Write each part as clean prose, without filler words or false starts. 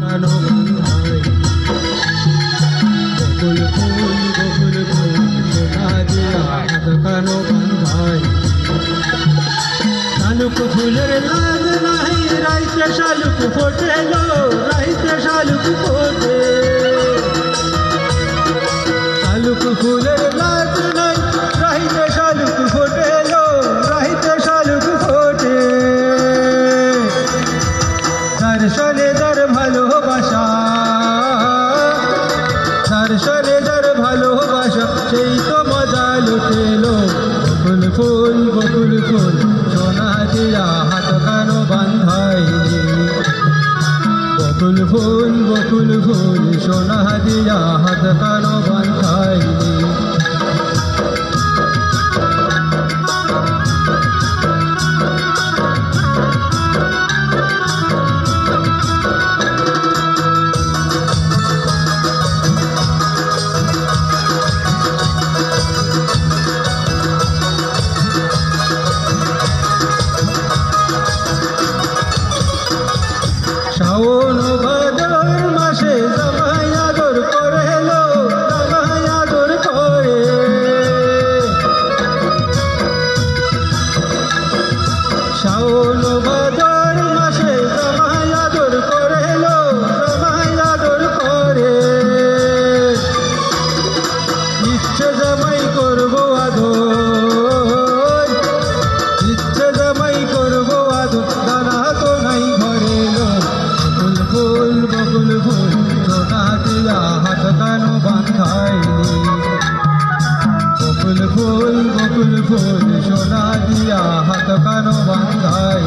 কানো বান্ধাই বকুল ফুল সোনা দিয়া হাত কানো বান্ধাই শালুক ফুলের লাগ নাই রাইতে শালুক ফোটে লো রাইতে শালুক ফোটে শালুক ফুলের লাগ নাই রাইতে শালুক ফোটে লো রাইতে শালুক ফোটে দর্শনে দর ভালোবাসা দর্শনে দর ভালোবাসা সেই তো মজা লুটেলো বকুল ফুল সোনা দিয়া হাত কানো বান্ধাই বকুল ফুল সোনা দিয়া হাত কানো বান্ধাই শ্রাবণ ভাদর মাসে জামাই আদর করে লো জামাই আদর করে শ্রাবণ ভাদর মাসে জামাই আদর করে লো জামাই আদর করে ইচ্ছে জামাই করবো আদর ইচ্ছে জামাই করবো আদর দানা তো নাই ঘরে লো বকুল ফুল সোনা দিয়া হাত কানো বান্ধাই বকুল ফুল সোনা দিয়া হাত কানো বান্ধাই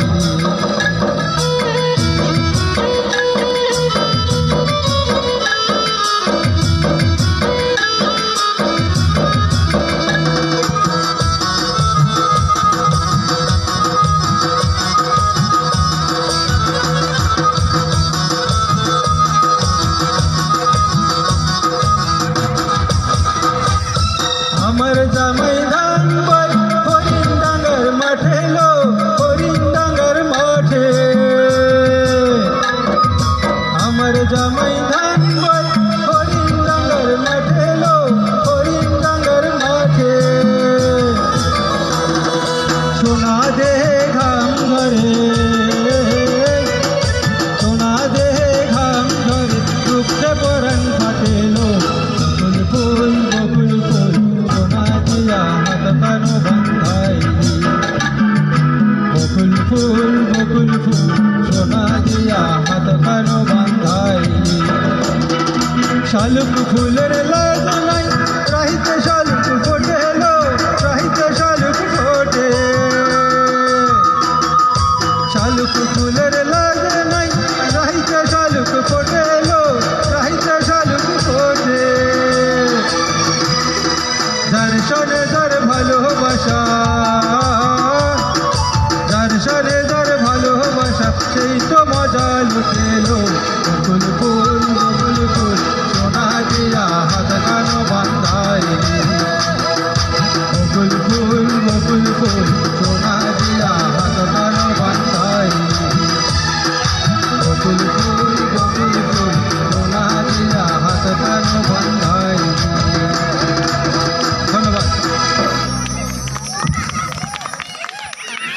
আমার জামাই ধান বই হরিণ ডাঙ্গার মাঠে লো হরিণ ডাঙ্গার মাঠে আমার জামাই ধান বই হরিণ ডাঙ্গার মাঠে লো হরিণ ডাঙ্গার মাঠে সোনা দেহে ঘাম ধরে সোনা দেহে ঘাম ধরে দুঃখে পরাণ ফাটে লো বকুল ফুল সোনা দিয়া হাত কানো বান্ধাই বকুল ফুল সোনা দিয়া হাত কানো বান্ধাই শালুক ফুলের লাগ নাই রাহিতে শালুক ফোটে লো রাহিতে শালুক ফোটে শালুক ফুলের লাগ নাই রাহিতে শালুক ফোটে লো রাহিতে শালুক ফোটে দর্শনে দর ভালোবাসা দর্শনে দর ভালোবাসা সেই তো মজা লুটেলো বকুল ফুল